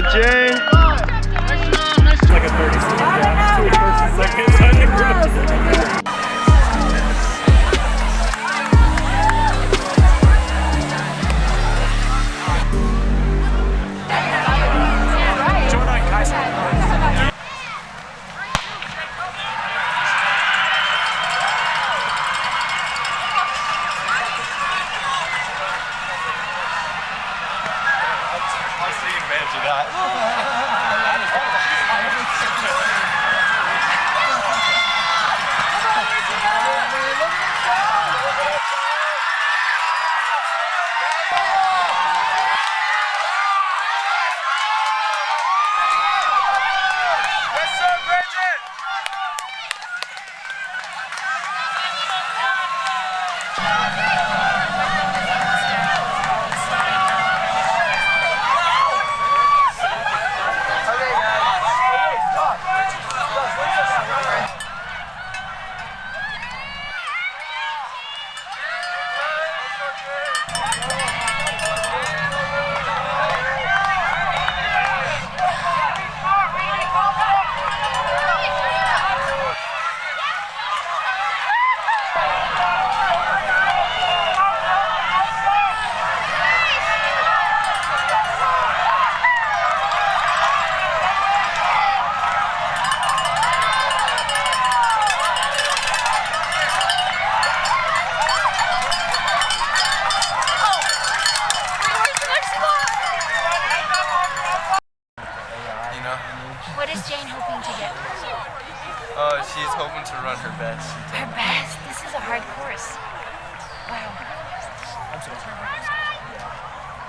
go, Jane. It's like a 30-second gap between first and second, so I think we're What is Jane hoping to get? She's hoping to run her best. Her best? This is a hard course. Wow.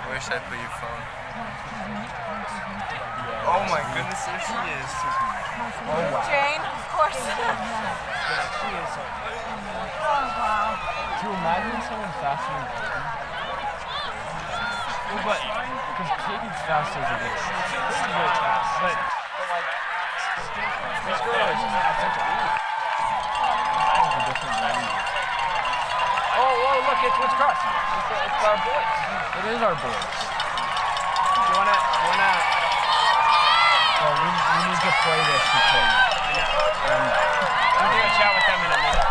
Where should I put your phone? Oh my goodness, there she is. Oh wow. Jane, of course. She is so Oh wow. Do you imagine someone faster than Katie? But, because Katie's faster than this. This is really fast, but like, this girl is just at such a lead. That is a different venue. Oh, whoa, look, it's crossing. It's our boys. It is our boys. Do you wanna, well, we need to play this to Katie. I know. I'm gonna chat with them in a minute.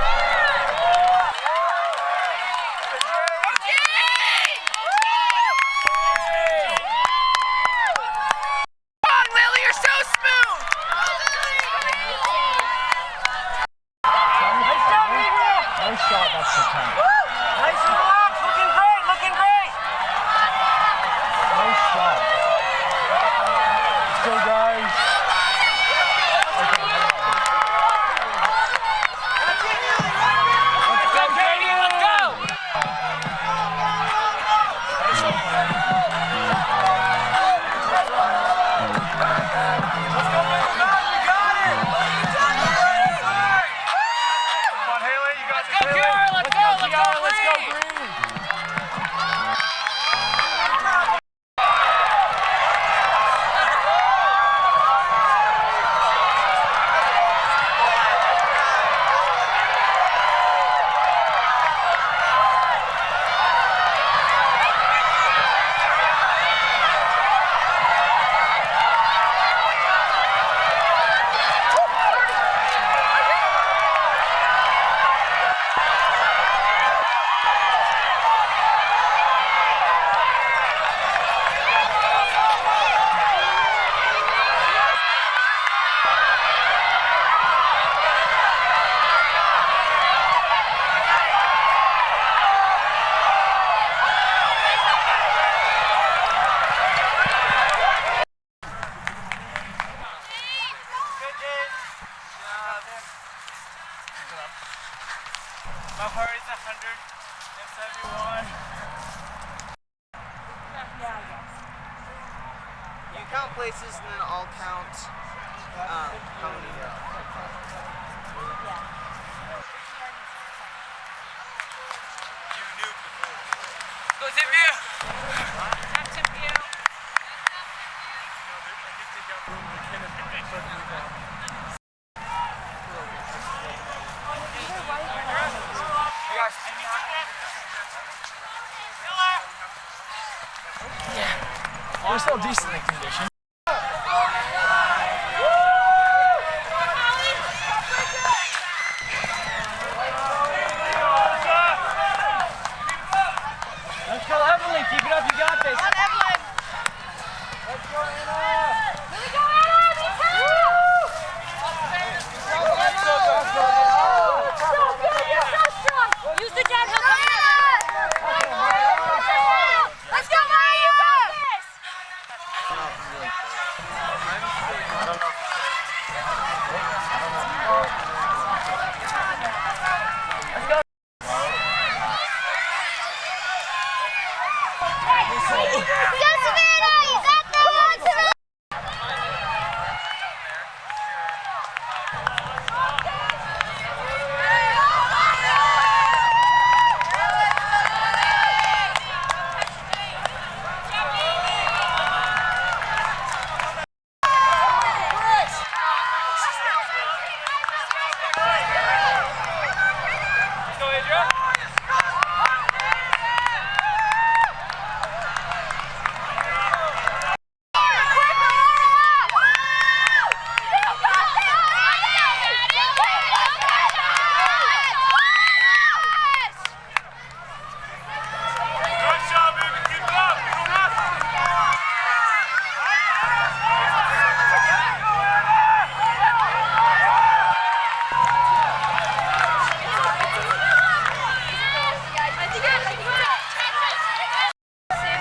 My heart is 171. You count places and then I'll count how many there are. Go Timpview! Come Timpview. We're still decently conditioned. Evelyn. Keep it up. You got this. Come on, Evelyn. Let's go, Anna. Here we go, Anna. Me too. Let's go. You're so strong. Use the downhill. Come in. Let's go, Maya. You got this. Go, Savannah. You got that one, Savannah. Let's go, Adria.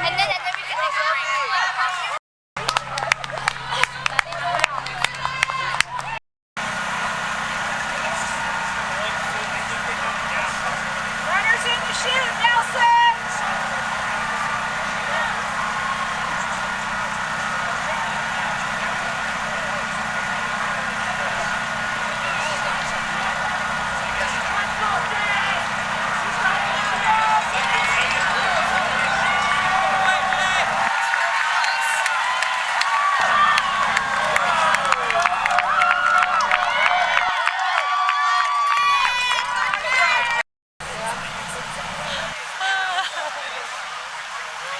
And then we can take a break. Runners in the chute, Nelson!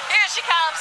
Here she comes.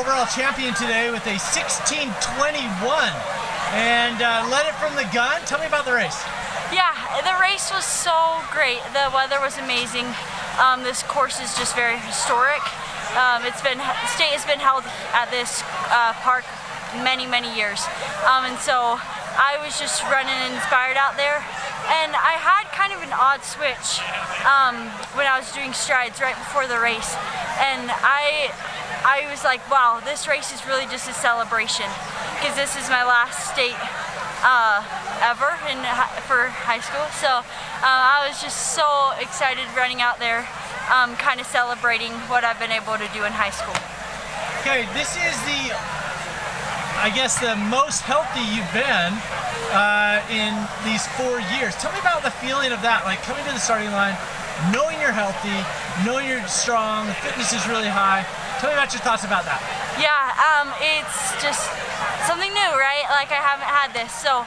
overall champion today with a 16:21 and led it from the gun. Tell me about the race. Yeah, the race was so great. The weather was amazing. This course is just very historic. The state has been held at this park many years, and so I was just running inspired out there, and I had kind of an odd switch when I was doing strides right before the race, and I was like, wow, this race is really just a celebration, because this is my last state ever for high school. So I was just so excited running out there, kind of celebrating what I've been able to do in high school. Okay, this is I guess the most healthy you've been in these 4 years. Tell me about the feeling of that, like coming to the starting line, knowing you're healthy, knowing you're strong, the fitness is really high. Tell me about your thoughts about that. Yeah, it's just something new, right? Like I haven't had this, so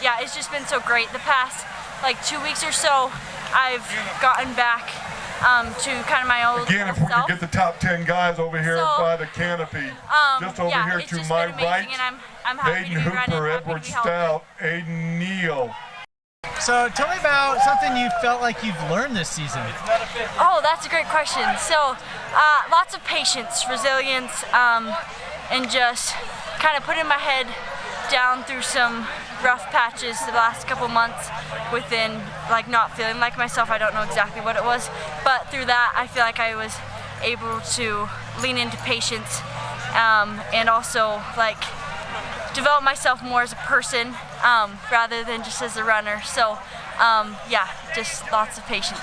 yeah, it's just been so great. The past like 2 weeks or so, I've gotten back to kind of my old Again, if we could get the top 10 guys over here by the canopy, just over here to my right, I'm happy Hayden to be running, Hooper, happy to Edward be healthy. Stout, Aiden Neal. So tell me about something you felt like you've learned this season. Oh, that's a great question. So lots of patience, resilience, and just kind of putting my head down through some rough patches the last couple months within like not feeling like myself. I don't know exactly what it was, but through that I feel like I was able to lean into patience and also like develop myself more as a person rather than just as a runner. So yeah, just lots of patience.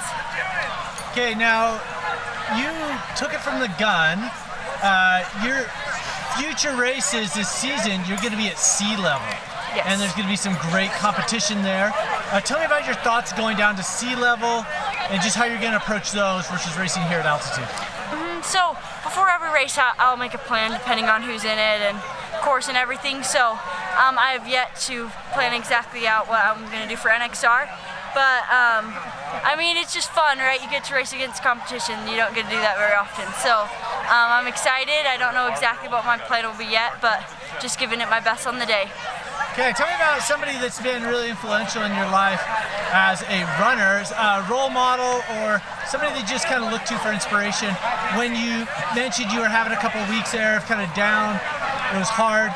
Okay, now you took it from the gun. Your future races this season, you're going to be at sea level. Yes. And there's going to be some great competition there. Tell me about your thoughts going down to sea level and just how you're going to approach those versus racing here at altitude. So before every race, I'll make a plan depending on who's in it and course and everything. So I have yet to plan exactly out what I'm going to do for NXR. But I mean, it's just fun, right? You get to race against competition. You don't get to do that very often. So I'm excited. I don't know exactly what my plan will be yet, but just giving it my best on the day. Okay, tell me about somebody that's been really influential in your life as a runner, a role model, or somebody that you just kind of look to for inspiration. When you mentioned you were having a couple of weeks there, kind of down, it was hard.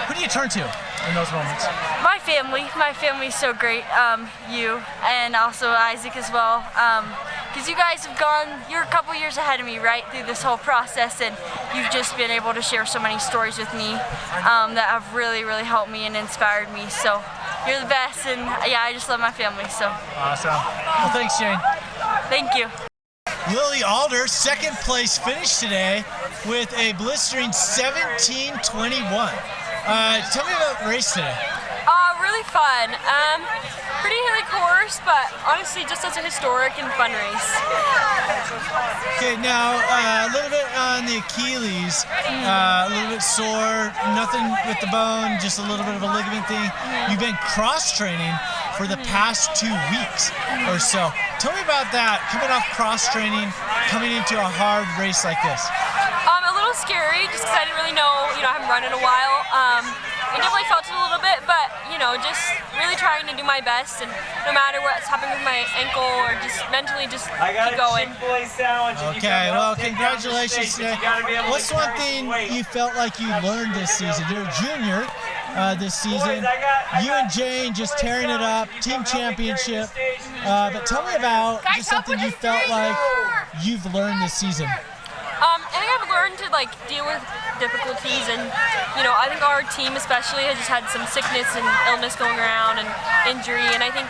Who do you turn to in those moments? My family's so great. You and also Isaac as well. Because you guys have you're a couple years ahead of me, right, through this whole process, and you've just been able to share so many stories with me that have really helped me and inspired me. So you're the best, and yeah, I just love my family. So awesome. Well, thanks, Jane. Thank you. Lily Alder, second place finish today with a blistering 17:21. Tell me about the race today. Really fun. Pretty hilly course, but honestly just such a historic and fun race. Okay, now a little bit on the Achilles, a little bit sore, nothing with the bone, just a little bit of a ligament thing. You've been cross-training for the past 2 weeks or so. Tell me about that, coming off cross-training, coming into a hard race like this. A little scary, just because I didn't really know, I haven't run in a while. I definitely felt it a little bit, but, just really trying to do my best, and no matter what's happening with my ankle or just mentally just keep going. Okay, well, congratulations today. What's one thing you felt like you learned this season? You're a junior this season. You and Jane just tearing it up, team championship. But tell me about just something you felt like you've learned this season. I think I've learned to deal with difficulties, and I think our team especially has just had some sickness and illness going around and injury, and I think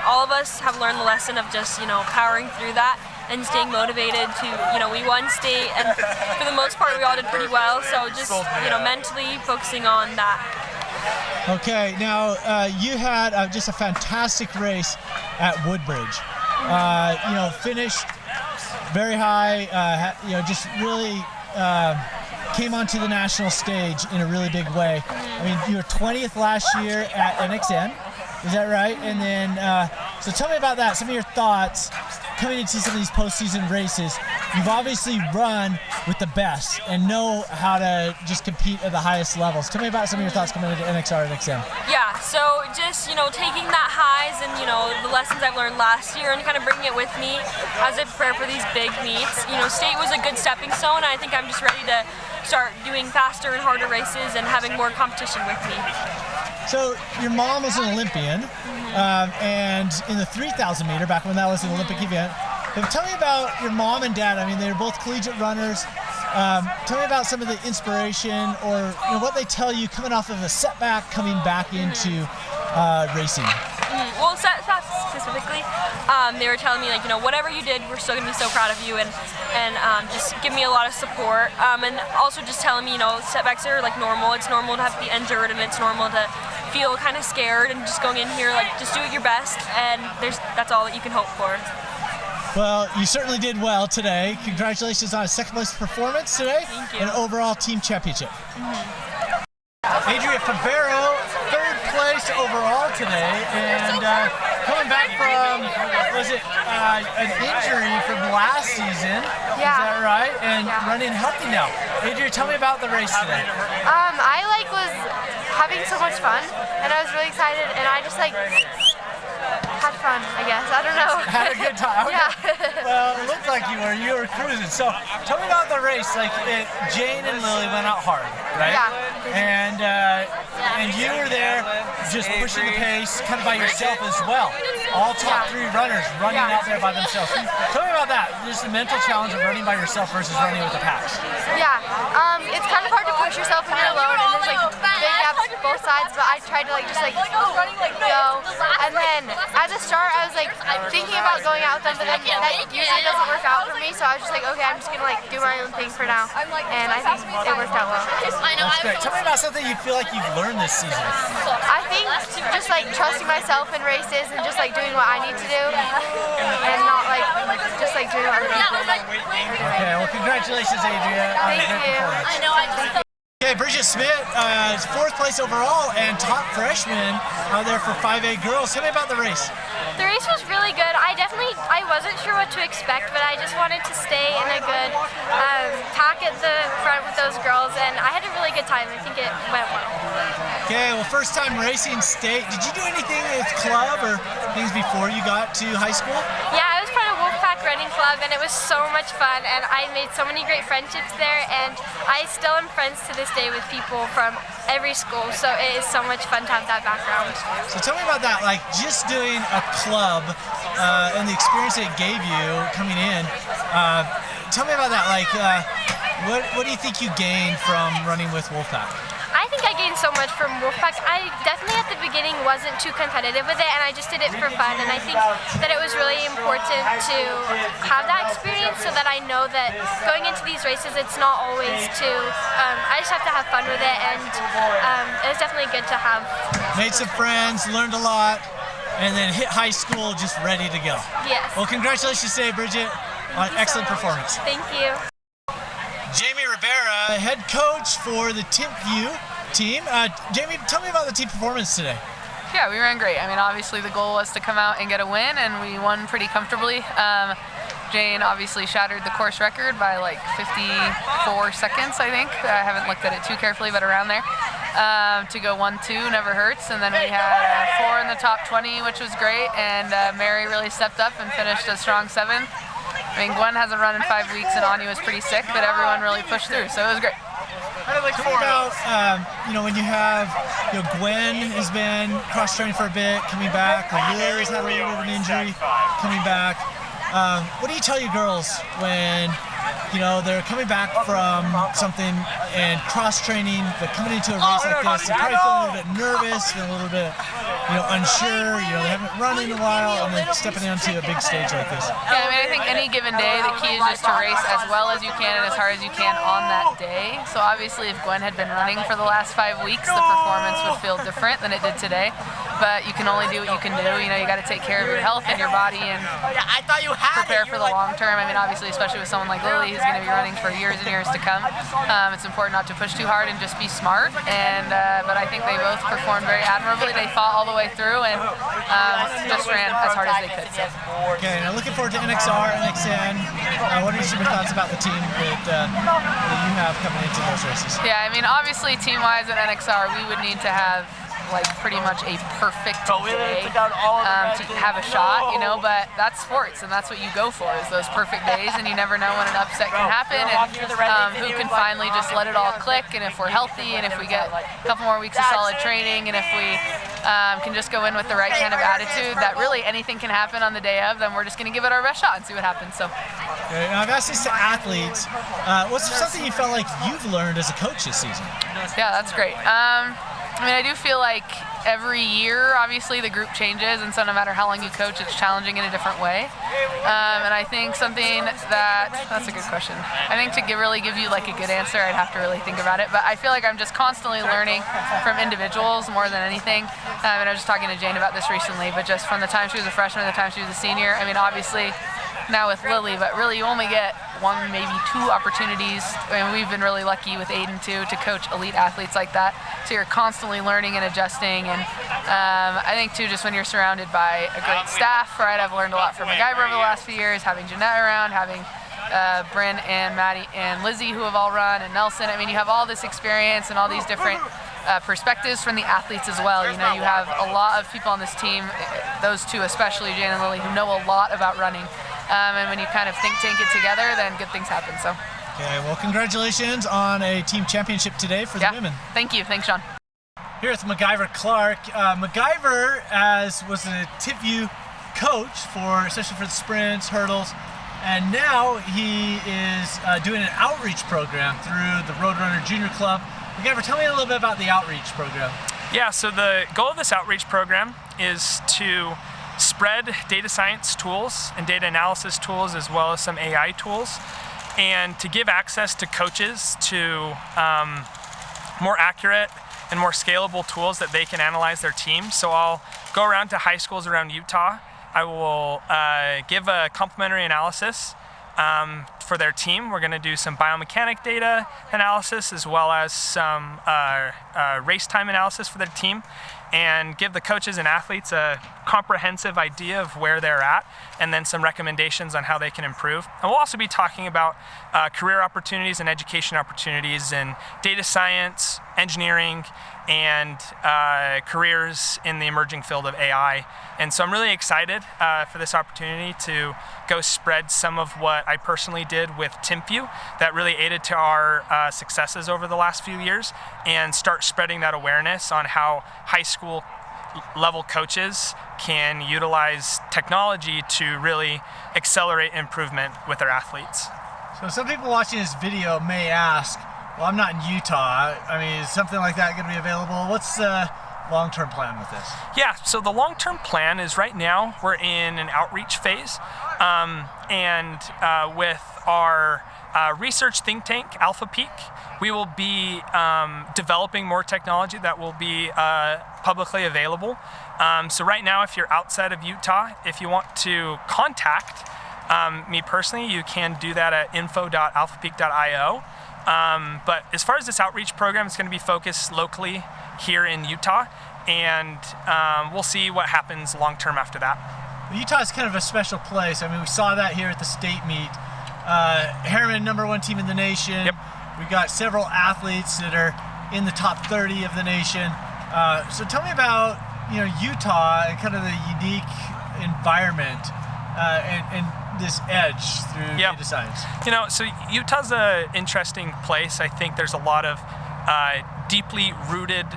all of us have learned the lesson of just powering through that and staying motivated to we won state, and for the most part we all did pretty well, so just mentally focusing on that. Okay, now you had just a fantastic race at Woodbridge. Finished very high, just really came onto the national stage in a really big way. I mean, you were 20th last year at NXN, is that right? And then So tell me about that, some of your thoughts coming into some of these postseason races. You've obviously run with the best and know how to just compete at the highest levels. Tell me about some of your thoughts coming into NXR and XM. Yeah, so just, taking that highs and, the lessons I've learned last year and kind of bringing it with me as I prepare for these big meets. State was a good stepping stone, and I think I'm just ready to start doing faster and harder races and having more competition with me. So your mom was an Olympian, and in the 3,000 meter, back when that was an Olympic event. But tell me about your mom and dad. I mean, they're both collegiate runners. Tell me about some of the inspiration or what they tell you coming off of a setback, coming back into racing. Well, setbacks specifically, they were telling me whatever you did, we're still gonna be so proud of you, and just give me a lot of support, and also just telling me setbacks are normal. It's normal to have to be injured, and it's normal to feel kind of scared, and just going in here just do your best, and that's all that you can hope for. Well, you certainly did well today. Congratulations on a second place performance today. Thank you. And overall team championship. Adria Favero, third place overall today, and coming back from, an injury from last season? Yeah. Is that right? And running healthy now. Adria, tell me about the race today. I was having so much fun, and I was really excited, and I just had fun, I guess. I don't know. Had a good time. Okay. Yeah. Well, it looked like you were cruising. So tell me about the race. Jane and Lily went out hard, right? Yeah. And you were there just pushing the pace kind of by yourself as well. All top three runners running out there by themselves. Tell me about that. Just the mental challenge of running by yourself versus running with the packs. Yeah. It's kind of hard to push yourself when you're alone, and there's big gaps both sides, but I tried to go. And then at the start, I was thinking about going out with them, but then that usually doesn't work out for me, so I was just okay, I'm just gonna do my own thing for now. And I think it worked out well. That's great. Tell me about something you feel like you've learned this season. I think just trusting myself in races and just doing what I need to do, and not just doing what other people do. Okay, well congratulations, Adria. Thank you. Okay, Bridget Smit, fourth place overall and top freshman out there for 5A girls. Tell me about the race. The race was really good. I wasn't sure what to expect, but I just wanted to stay in a good pack at the front with those girls, and I had a really good time. I think it went well. Okay, well, first time racing state. Did you do anything with club or things before you got to high school? Yeah, I was part of Wolfpack Running Club, and it was so much fun, and I made so many great friendships there, and I still am friends to this day with people from every school, so it is so much fun to have that background. So tell me about that, just doing a club and the experience it gave you coming in. Tell me about that, what do you think you gained from running with Wolfpack? I think I gained so much from Wolfpack. I definitely at the beginning wasn't too competitive with it, and I just did it for fun, and I think that it was really important to have that experience so that I know that going into these races it's not always I just have to have fun with it, and it was definitely good to have. Made some friends, learned a lot, and then hit high school just ready to go. Yes. Well, congratulations today, Bridget, on excellent performance. Thank you. Jamie Rivera, head coach for the Timpview team. Jamie, tell me about the team performance today. Yeah, we ran great. Obviously the goal was to come out and get a win, and we won pretty comfortably. Jane obviously shattered the course record by 54 seconds, I think. I haven't looked at it too carefully, but around there. To go 1-2 never hurts, and then we had 4 in the top 20, which was great, and Mary really stepped up and finished a strong 7th. Gwen hasn't run in 5 weeks, and Anya was pretty sick, but everyone really pushed through, so it was great. Tell me about, when you have, Gwen has been cross-training for a bit, coming back, Lily's had a little bit of an injury, coming back. What do you tell your girls when, they're coming back from something and cross-training, but coming into a race like this, they're probably feeling a little bit nervous, feeling a little bit, unsure, they haven't run in a while, and then stepping onto a big stage like this. Yeah, I think any given day, the key is just to race as well as you can and as hard as you can on that day. So obviously, if Gwen had been running for the last 5 weeks, the performance would feel different than it did today. but you can only do what you can do. You know, you got to take care of your health and your body and prepare for the long term. I mean, obviously, especially with someone like Lily, who's going to be running for years and years to come, it's important not to push too hard and just be smart. And but I think they both performed very admirably. They fought all the way through and just ran as hard as they could. So. Okay, now looking forward to NXR, NXN. What are your thoughts about the team that you have coming into those races? Yeah, I mean, obviously, team-wise at NXR, we would need to have like pretty much a perfect day to have a shot, you know, but that's sports and that's what you go for, is those perfect days, and you never know when an upset can happen and who can finally just let it all click, and if we're healthy and if we get a couple more weeks of solid training and if we can just go in with the right kind of attitude that really anything can happen on the day of, then we're just going to give it our best shot and see what happens. So. Okay, now I've asked this to athletes. What's something you felt like you've learned as a coach this season? Yeah, that's great. I mean, I do feel like every year, obviously, the group changes, and so no matter how long you coach, it's challenging in a different way. And I think something that's a good question. I think to really give you like a good answer, I'd have to really think about it. But I feel like I'm just constantly learning from individuals more than anything. And I was just talking to Jane about this recently, but just from the time she was a freshman to the time she was a senior, I mean, obviously, now with Lily, but really you only get one, maybe two opportunities. I mean, we've been really lucky with Aiden too to coach elite athletes like that. So you're constantly learning and adjusting, and I think too, just when you're surrounded by a great staff, right? I've learned a lot from MacGyver over the last few years, having Jeanette around, having Bryn and Maddie and Lizzie who have all run, and Nelson. I mean, you have all this experience and all these different perspectives from the athletes as well. You know, you have a lot of people on this team, those two especially, Jane and Lily, who know a lot about running. And when you kind of think tank it together, then good things happen. So. Okay, well, congratulations on a team championship today for the women. Thank you. Thanks, Sean. Here it's MacGyver Clark. MacGyver was a Timpview coach especially for the sprints, hurdles, and now he is doing an outreach program through the Roadrunner Junior Club. MacGyver, tell me a little bit about the outreach program. Yeah, so the goal of this outreach program is to spread data science tools and data analysis tools, as well as some AI tools, and to give access to coaches to more accurate and more scalable tools that they can analyze their team. So I'll go around to high schools around Utah. I will give a complimentary analysis for their team. We're going to do some biomechanic data analysis, as well as some race time analysis for their team, and give the coaches and athletes a comprehensive idea of where they're at, and then some recommendations on how they can improve. And we'll also be talking about career opportunities and education opportunities in data science, engineering, and careers in the emerging field of AI. And so I'm really excited for this opportunity to go spread some of what I personally did with Timpview that really aided to our successes over the last few years, and start spreading that awareness on how high school level coaches can utilize technology to really accelerate improvement with their athletes. So some people watching this video may ask, well, I'm not in Utah. I mean, is something like that going to be available? What's the long-term plan with this? Yeah, so the long-term plan is right now we're in an outreach phase, and with our research think tank, Alpha Peak, we will be developing more technology that will be publicly available. So right now, if you're outside of Utah, if you want to contact me personally, you can do that at info.alphapeak.io. But as far as this outreach program, it's going to be focused locally here in Utah, and we'll see what happens long term after that. Utah is kind of a special place. I mean, we saw that here at the state meet. Harriman, #1 team in the nation. Yep. We got several athletes that are in the top 30 of the nation. So tell me about Utah and kind of the unique environment and this edge through data science. So Utah's an interesting place. I think there's a lot of deeply rooted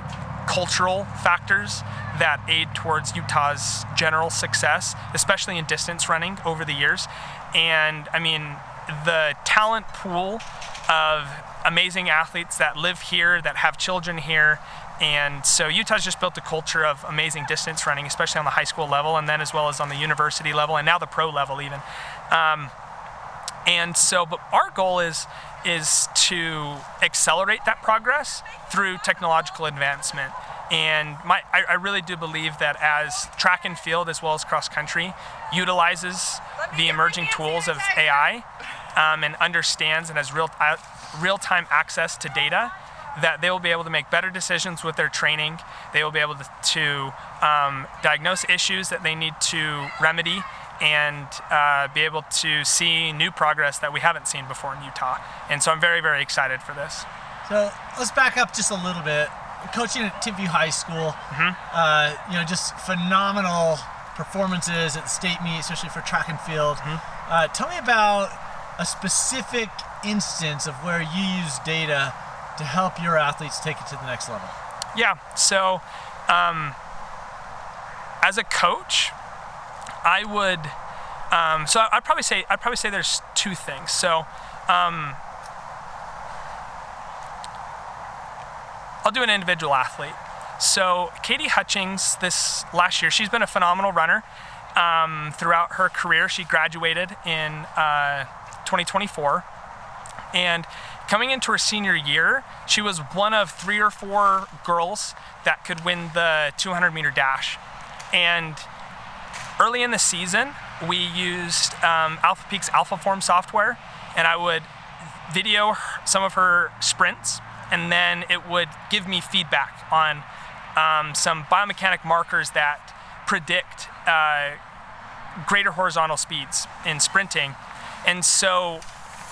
cultural factors that aid towards Utah's general success, especially in distance running over the years. And I mean, the talent pool of amazing athletes that live here, that have children here. And so Utah's just built a culture of amazing distance running, especially on the high school level, and then as well as on the university level, and now the pro level even. And so, but our goal is to accelerate that progress through technological advancement. And I really do believe that as track and field as well as cross country utilizes the emerging tools of AI and understands and has real-time access to data, that they will be able to make better decisions with their training. They will be able to diagnose issues that they need to remedy and be able to see new progress that we haven't seen before in Utah. And so I'm very, very excited for this. So let's back up just a little bit. Coaching at Timpview High School, just phenomenal performances at the state meet, especially for track and field. Tell me about a specific instance of where you use data to help your athletes take it to the next level. Yeah, so as a coach, I would, I'd probably say there's two things. So I'll do an individual athlete. So Katie Hutchings, this last year, she's been a phenomenal runner throughout her career. She graduated in 2024. And coming into her senior year, she was one of 3 or 4 girls that could win the 200-meter dash. And early in the season, we used AlphaPeak's AlphaForm software, and I would video some of her sprints, and then it would give me feedback on some biomechanic markers that predict greater horizontal speeds in sprinting. And so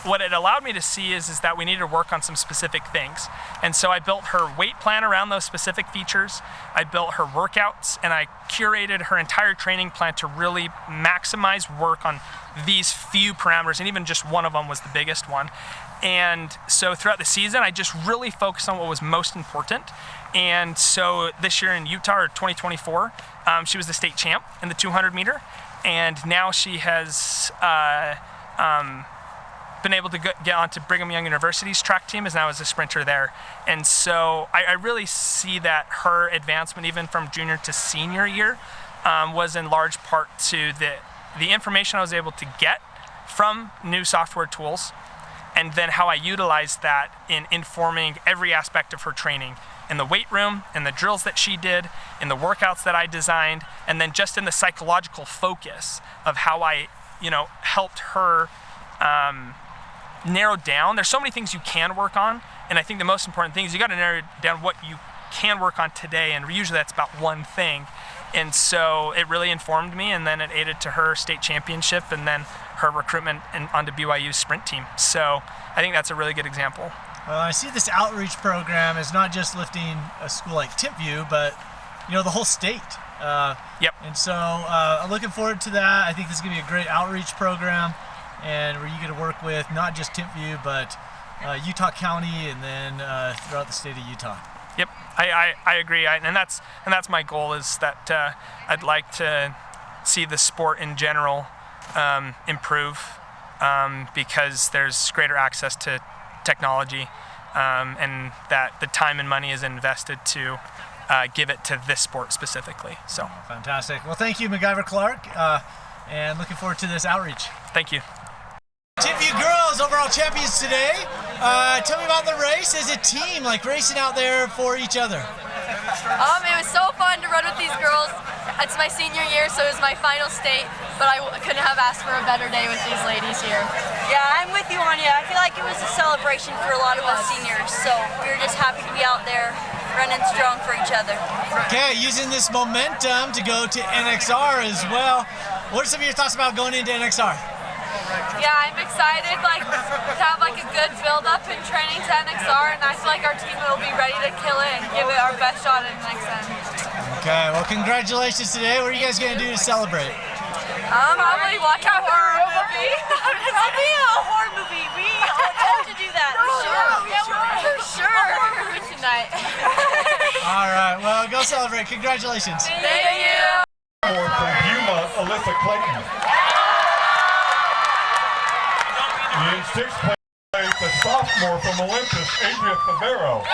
what it allowed me to see is that we needed to work on some specific things. And so I built her weight plan around those specific features. I built her workouts, and I curated her entire training plan to really maximize work on these few parameters, and even just one of them was the biggest one. And so throughout the season, I just really focused on what was most important. And so this year in Utah, or 2024, she was the state champ in the 200 meter. And now she has been able to get onto Brigham Young University's track team, is now as a sprinter there. And so I really see that her advancement, even from junior to senior year, was in large part to the information I was able to get from new software tools, and then how I utilized that in informing every aspect of her training, in the weight room, in the drills that she did, in the workouts that I designed, and then just in the psychological focus of how I, helped her narrow down. There's so many things you can work on, and I think the most important thing is you got to narrow down what you can work on today, and usually that's about one thing. And so it really informed me, and then it aided to her state championship and then her recruitment onto BYU's sprint team. So I think that's a really good example. Well, I see this outreach program is not just lifting a school like Timpview, but the whole state. Yep. And so I'm looking forward to that. I think this is going to be a great outreach program, and where you get to work with not just Timpview, but Utah County, and then throughout the state of Utah. Yep, I agree, and that's my goal, is that I'd like to see the sport in general improve, because there's greater access to technology, and that the time and money is invested to give it to this sport specifically. So fantastic. Well, thank you, MacGyver Clark, and looking forward to this outreach. Thank you. Timpview girls, overall champions today. Tell me about the race as a team, like racing out there for each other. It was so fun to run with these girls. It's my senior year, so it was my final state, but I couldn't have asked for a better day with these ladies here. Yeah, I'm with you, Anya. I feel like it was a celebration for a lot of us seniors, so we were just happy to be out there running strong for each other. Okay, using this momentum to go to NXR as well. What are some of your thoughts about going into NXR? Yeah, I'm excited to have a good build-up in training to NXR, and I feel like our team will be ready to kill it and give it our best shot in the next end. Okay, well, congratulations today. What are you guys going to do to celebrate? Probably watch a horror movie. It'll be a horror movie. We all have to do that. For sure. Tonight. All right, well, go celebrate. Congratulations. Thank you. From Viewmont, Alyssa Clayton. In sixth place, a sophomore from Olympus, Adria Favero.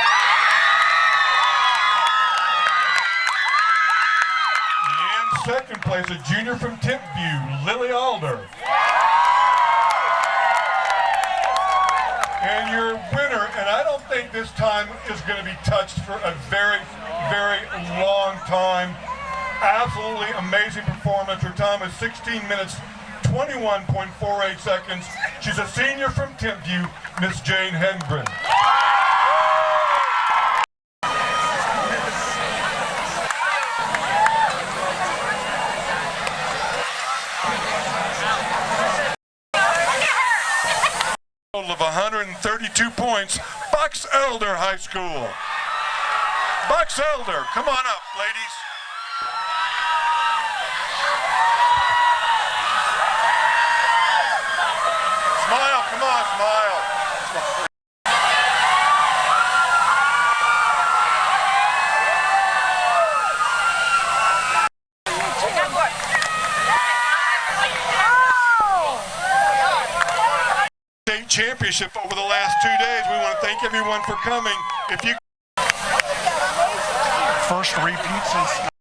In second place, a junior from Timpview, Lily Alder. And your winner, and I don't think this time is going to be touched for a very, very long time. Absolutely amazing performance. Her time is 16 minutes, 21.48 seconds. She's a senior from Timpview, Miss Jane Hedengren. Total of 132 points, Box Elder High School. Box Elder, come on up, ladies. Smile, come on, smile. State championship over the last 2 days. We want to thank everyone for coming. If you first repeat since